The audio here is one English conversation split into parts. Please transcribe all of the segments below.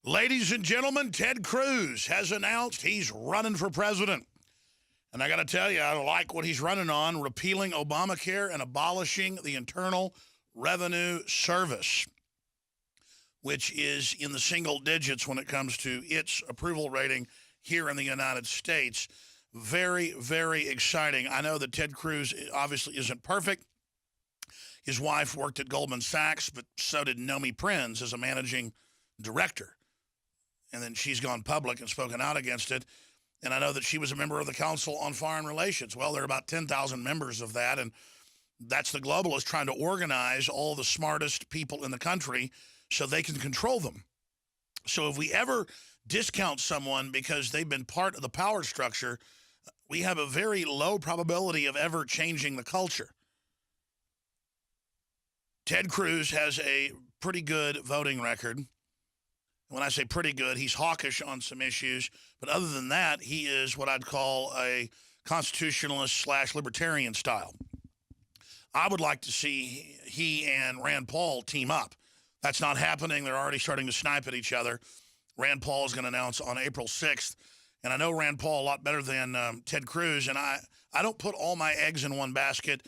Ladies and gentlemen, Ted Cruz has announced he's running for president. And I got to tell you, I like what he's running on, repealing Obamacare and abolishing the Internal Revenue Service, which is in the single digits when it comes to its approval rating here in the United States. Very, very exciting. I know that Ted Cruz obviously isn't perfect. His wife worked at Goldman Sachs, but so did Nomi Prinz as a managing director. And then she's gone public and spoken out against it. And I know that she was a member of the Council on Foreign Relations. Well, there are about 10,000 members of that, and that's the globalists trying to organize all the smartest people in the country so they can control them. So if we ever discount someone because they've been part of the power structure, we have a very low probability of ever changing the culture. Ted Cruz has a pretty good voting record. When I say pretty good, he's hawkish on some issues. But other than that, he is what I'd call a constitutionalist / libertarian style. I would like to see he and Rand Paul team up. That's not happening. They're already starting to snipe at each other. Rand Paul is going to announce on April 6th. And I know Rand Paul a lot better than Ted Cruz. And I don't put all my eggs in one basket.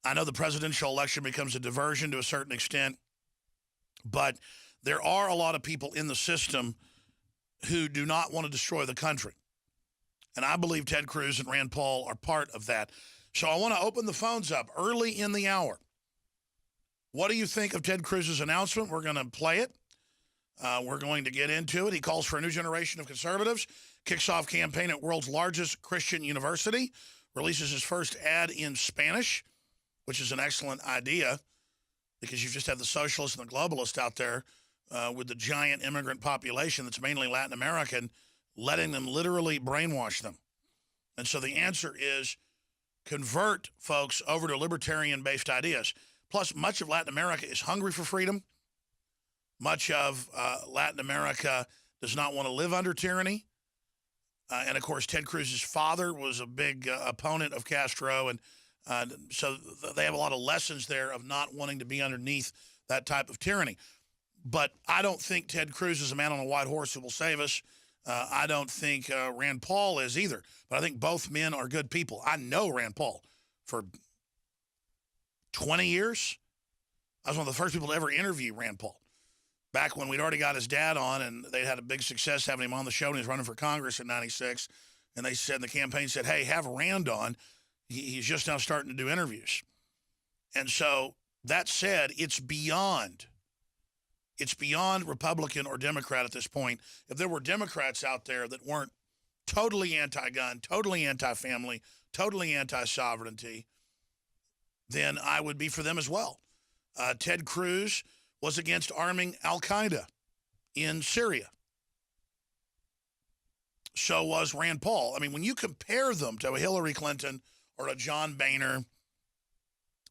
I know the presidential election becomes a diversion to a certain extent. But there are a lot of people in the system who do not want to destroy the country. And I believe Ted Cruz and Rand Paul are part of that. So I want to open the phones up early in the hour. What do you think of Ted Cruz's announcement? We're going to play it. We're going to get into it. He calls for a new generation of conservatives, kicks off campaign at world's largest Christian university, releases his first ad in Spanish, which is an excellent idea because you've just had the socialists and the globalists out there with the giant immigrant population that's mainly Latin American, letting them literally brainwash them. And so the answer is convert folks over to libertarian-based ideas. Plus, much of Latin America is hungry for freedom. Much of Latin America does not want to live under tyranny. And, of course, Ted Cruz's father was a big opponent of Castro. And so they have a lot of lessons there of not wanting to be underneath that type of tyranny. But I don't think Ted Cruz is a man on a white horse who will save us. I don't think Rand Paul is either. But I think both men are good people. I know Rand Paul for 20 years. I was one of the first people to ever interview Rand Paul. Back when we'd already got his dad on and they had a big success having him on the show and he was running for Congress in 96. And they said, the campaign said, hey, have Rand on. He's just now starting to do interviews. And so that said, it's beyond Republican or Democrat at this point. If there were Democrats out there that weren't totally anti-gun, totally anti-family, totally anti-sovereignty, then I would be for them as well. Ted Cruz was against arming al-Qaeda in Syria. So was Rand Paul. I mean, when you compare them to a Hillary Clinton or a John Boehner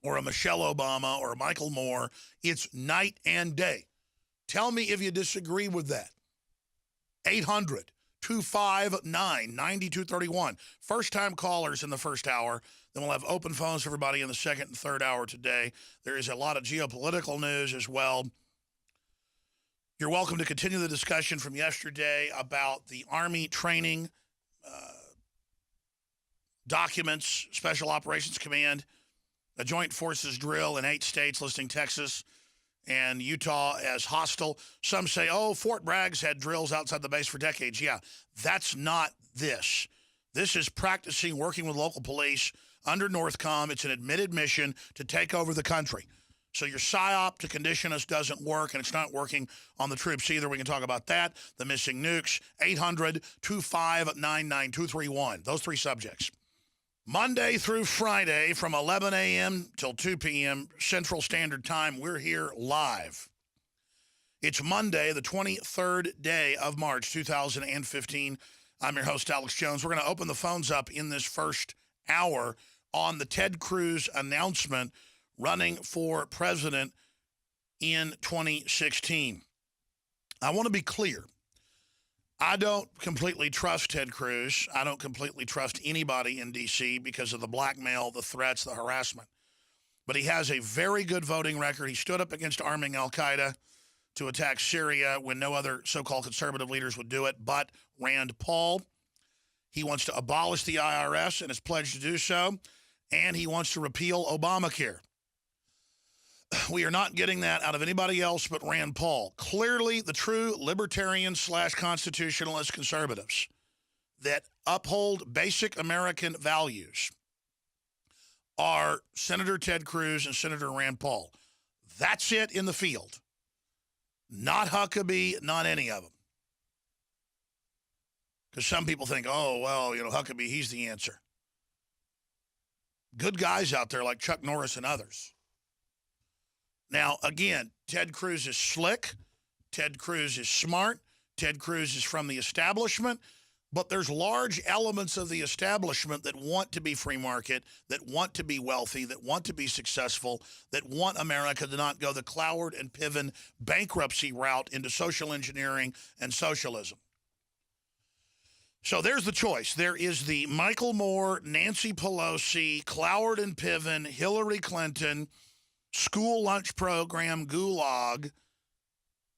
or a Michelle Obama or a Michael Moore, it's night and day. Tell me if you disagree with that. 800-259-9231. First-time callers in the first hour. Then we'll have open phones for everybody in the second and third hour today. There is a lot of geopolitical news as well. You're welcome to continue the discussion from yesterday about the Army training documents, Special Operations Command, a joint forces drill in 8 states listing Texas and Utah as hostile. Some say, oh, Fort Bragg's had drills outside the base for decades. Yeah, that's not this. This is practicing working with local police under NORTHCOM. It's an admitted mission to take over the country. So your PSYOP to condition us doesn't work, and it's not working on the troops either. We can talk about that, the missing nukes, 800-259-9231. Those 3 subjects. Monday through Friday from 11 a.m. till 2 p.m. Central Standard Time, we're here live. It's Monday, the 23rd day of March, 2015. I'm your host, Alex Jones. We're going to open the phones up in this first hour on the Ted Cruz announcement running for president in 2016. I want to be clear. I don't completely trust Ted Cruz. I don't completely trust anybody in D.C. because of the blackmail, the threats, the harassment. But he has a very good voting record. He stood up against arming al-Qaeda. to attack Syria when no other so-called conservative leaders would do it but Rand Paul. He wants to abolish the IRS and has pledged to do so, and he wants to repeal Obamacare. We are not getting that out of anybody else but Rand Paul. Clearly, the true libertarian / constitutionalist conservatives that uphold basic American values are Senator Ted Cruz and Senator Rand Paul. That's it in the field. Not Huckabee, not any of them. Because some people think, oh, well, Huckabee, he's the answer. Good guys out there like Chuck Norris and others. Now, again, Ted Cruz is slick. Ted Cruz is smart. Ted Cruz is from the establishment. But there's large elements of the establishment that want to be free market, that want to be wealthy, that want to be successful, that want America to not go the Cloward and Piven bankruptcy route into social engineering and socialism. So there's the choice. There is the Michael Moore, Nancy Pelosi, Cloward and Piven, Hillary Clinton, school lunch program gulag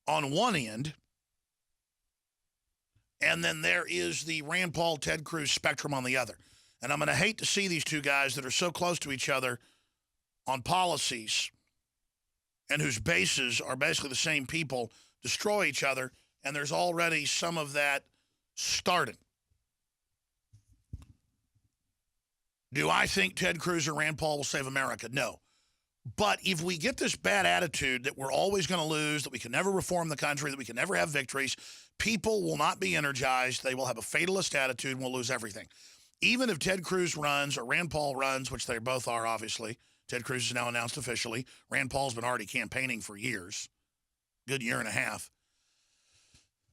on one end. And then there is the Rand Paul, Ted Cruz spectrum on the other. And I'm going to hate to see these two guys that are so close to each other on policies and whose bases are basically the same people destroy each other. And there's already some of that starting. Do I think Ted Cruz or Rand Paul will save America? No. But if we get this bad attitude that we're always going to lose, that we can never reform the country, that we can never have victories, people will not be energized. They will have a fatalist attitude and we'll lose everything. Even if Ted Cruz runs or Rand Paul runs, which they both are, obviously. Ted Cruz is now announced officially. Rand Paul's been already campaigning for years, good year and a half.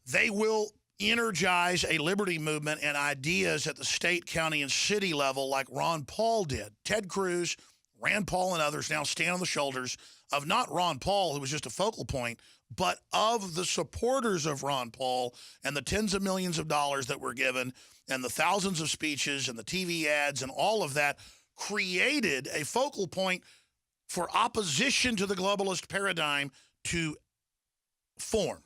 They will energize a liberty movement and ideas at the state, county, and city level like Ron Paul did. Ted Cruz, Rand Paul, and others now stand on the shoulders of not Ron Paul, who was just a focal point, but of the supporters of Ron Paul and the tens of millions of dollars that were given and the thousands of speeches and the TV ads and all of that created a focal point for opposition to the globalist paradigm to form.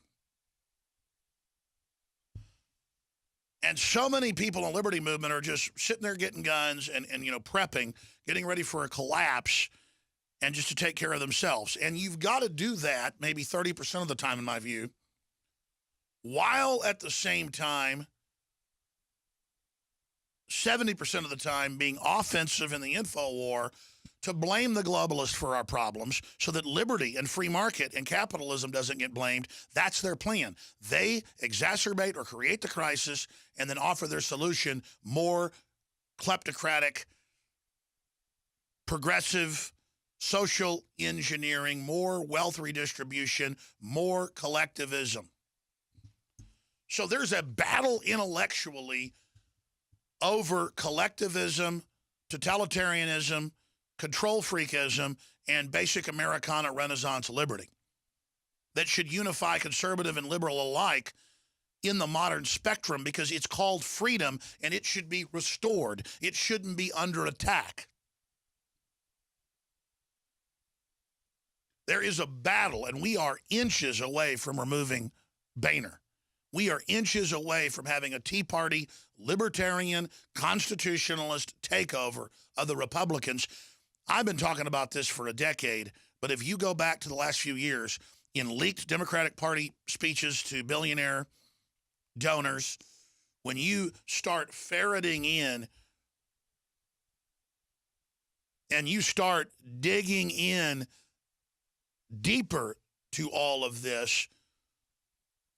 And so many people in the liberty movement are just sitting there getting guns and prepping, getting ready for a collapse and just to take care of themselves. And you've got to do that maybe 30% of the time, in my view, while at the same time, 70% of the time being offensive in the info war to blame the globalists for our problems so that liberty and free market and capitalism doesn't get blamed. That's their plan. They exacerbate or create the crisis and then offer their solution: more kleptocratic, progressive, social engineering, more wealth redistribution, more collectivism. So there's a battle intellectually over collectivism, totalitarianism, control freakism, and basic Americana Renaissance liberty that should unify conservative and liberal alike in the modern spectrum, because it's called freedom and it should be restored. It shouldn't be under attack. There is a battle, and we are inches away from removing Boehner. We are inches away from having a Tea Party, libertarian, constitutionalist takeover of the Republicans. I've been talking about this for a decade, but if you go back to the last few years in leaked Democratic Party speeches to billionaire donors, when you start ferreting in and you start digging in deeper to all of this,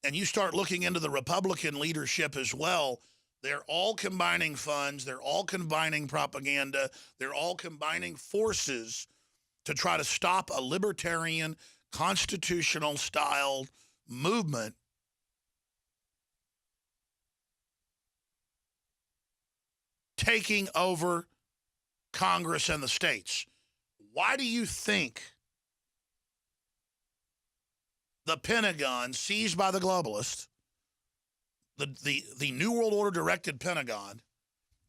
and you start looking into the Republican leadership as well, they're all combining funds, they're all combining propaganda, they're all combining forces to try to stop a libertarian, constitutional-style movement taking over Congress and the states. Why do you think the Pentagon, seized by the globalists, the New World Order directed Pentagon,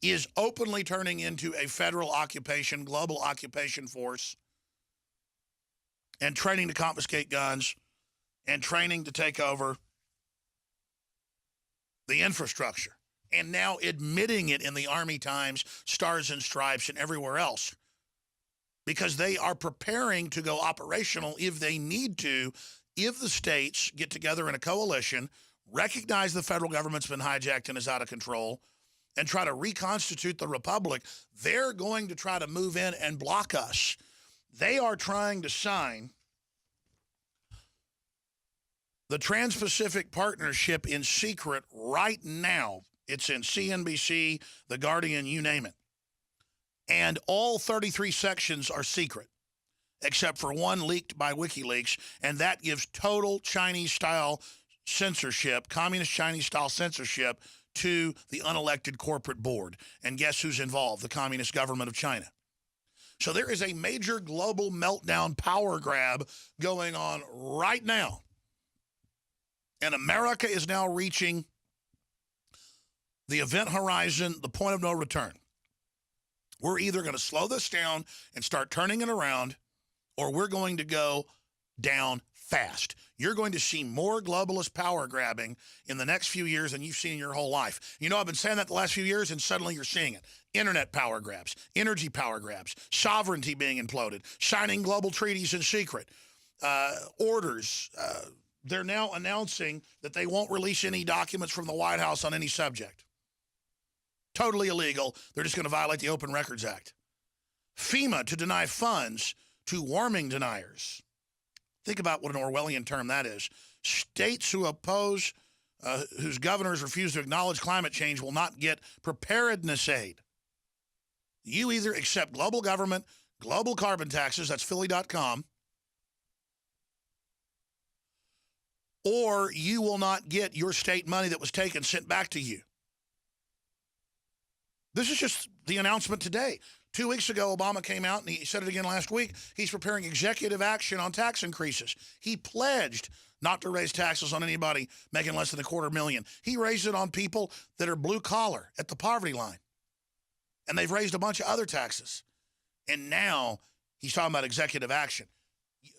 is openly turning into a federal occupation, global occupation force, and training to confiscate guns and training to take over the infrastructure, and now admitting it in the Army Times, Stars and Stripes, and everywhere else, because they are preparing to go operational if they need to, if the states get together in a coalition, recognize the federal government's been hijacked and is out of control, and try to reconstitute the republic. They're going to try to move in and block us. They are trying to sign the Trans-Pacific Partnership in secret right now. It's in CNBC, The Guardian, you name it. And all 33 sections are secret, except for one leaked by WikiLeaks, and that gives total Chinese-style censorship, communist Chinese-style censorship, to the unelected corporate board. And guess who's involved? The Communist government of China. So there is a major global meltdown power grab going on right now. And America is now reaching the event horizon, the point of no return. We're either going to slow this down and start turning it around, or we're going to go down fast. You're going to see more globalist power grabbing in the next few years than you've seen in your whole life. You know, I've been saying that the last few years, and suddenly you're seeing it. Internet power grabs, energy power grabs, sovereignty being imploded, signing global treaties in secret, orders. They're now announcing that they won't release any documents from the White House on any subject. Totally illegal. They're just going to violate the Open Records Act. FEMA to deny funds to warming deniers. Think about what an Orwellian term that is. States who oppose, whose governors refuse to acknowledge climate change will not get preparedness aid. You either accept global government, global carbon taxes, that's Philly.com, or you will not get your state money that was taken sent back to you. This is just the announcement today. 2 weeks ago, Obama came out, and he said it again last week. He's preparing executive action on tax increases. He pledged not to raise taxes on anybody making less than $250,000. He raised it on people that are blue collar at the poverty line. And they've raised a bunch of other taxes. And now he's talking about executive action.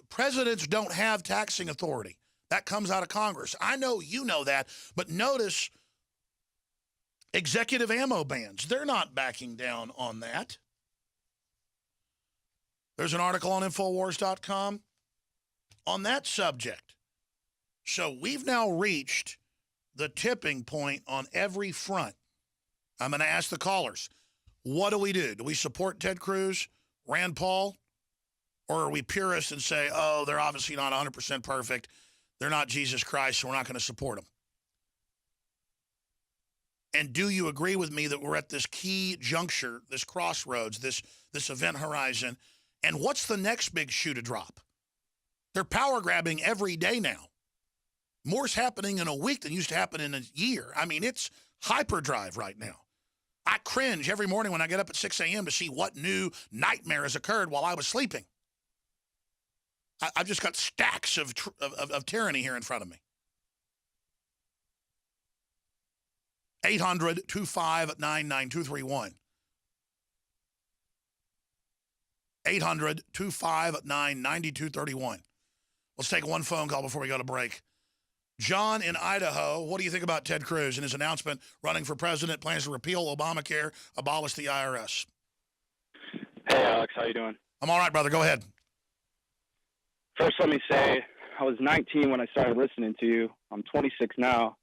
Presidents don't have taxing authority. That comes out of Congress. I know you know that, but notice executive ammo bans. They're not backing down on that. There's an article on Infowars.com on that subject. So we've now reached the tipping point on every front. I'm going to ask the callers, what do we do? Do we support Ted Cruz, Rand Paul, or are we purists and say, oh, they're obviously not 100% perfect. They're not Jesus Christ, so we're not going to support them. And do you agree with me that we're at this key juncture, this crossroads, this event horizon? And what's the next big shoe to drop? They're power grabbing every day now. More's happening in a week than used to happen in a year. I mean, it's hyperdrive right now. I cringe every morning when I get up at 6 a.m. to see what new nightmare has occurred while I was sleeping. I've just got stacks of tyranny here in front of me. 800-259-9231. 800-259-9231. Let's take one phone call before we go to break. John in Idaho, what do you think about Ted Cruz and his announcement running for president, plans to repeal Obamacare, abolish the IRS? Hey, Alex, how you doing? I'm all right, brother. Go ahead. First, let me say, I was 19 when I started listening to you. I'm 26 now,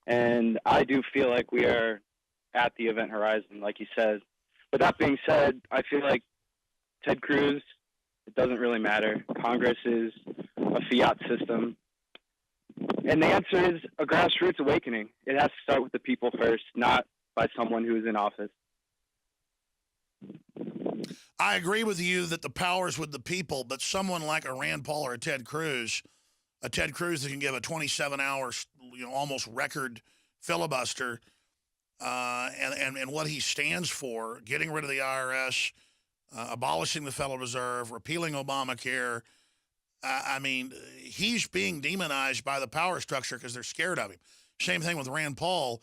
and I do feel like we are at the event horizon, like you said. But that being said, I feel like Ted Cruz, it doesn't really matter. Congress is a fiat system. And the answer is a grassroots awakening. It has to start with the people first, not by someone who is in office. I agree with you that the power is with the people, but someone like a Rand Paul or a Ted Cruz that can give a 27-hour, almost record filibuster, and what he stands for, getting rid of the IRS, abolishing the Federal Reserve, repealing Obamacare. I mean, he's being demonized by the power structure because they're scared of him. Same thing with Rand Paul.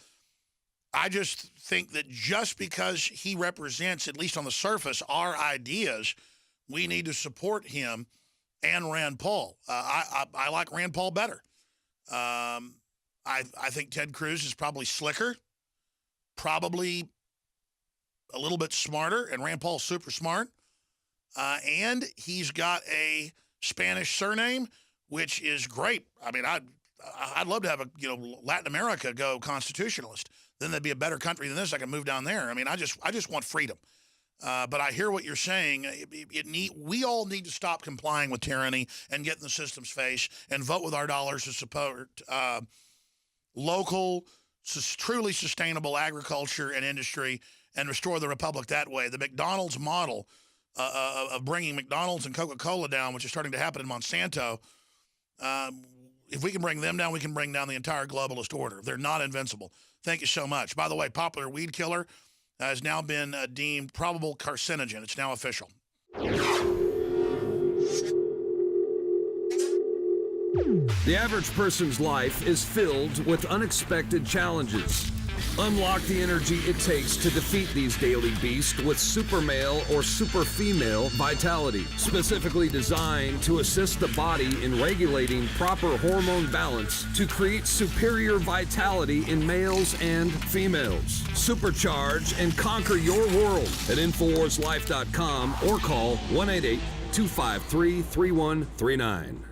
I just think that just because he represents, at least on the surface, our ideas, we need to support him and Rand Paul. I like Rand Paul better. I think Ted Cruz is probably slicker, probably a little bit smarter, and Rand Paul's super smart. And he's got a Spanish surname, which is great. I mean, I'd love to have Latin America go constitutionalist. Then they'd be a better country than this. I can move down there. I mean, I just want freedom. But I hear what you're saying. We all need to stop complying with tyranny and get in the system's face and vote with our dollars to support local, truly sustainable agriculture and industry and restore the republic that way. The McDonald's model of bringing McDonald's and Coca-Cola down, which is starting to happen in Monsanto, if we can bring them down, we can bring down the entire globalist order. They're not invincible. Thank you so much. By the way, popular weed killer has now been deemed probable carcinogen. It's now official. The average person's life is filled with unexpected challenges. Unlock the energy it takes to defeat these daily beasts with super male or super female vitality, specifically designed to assist the body in regulating proper hormone balance to create superior vitality in males and females. Supercharge and conquer your world at InfoWarsLife.com or call 188-253-3139.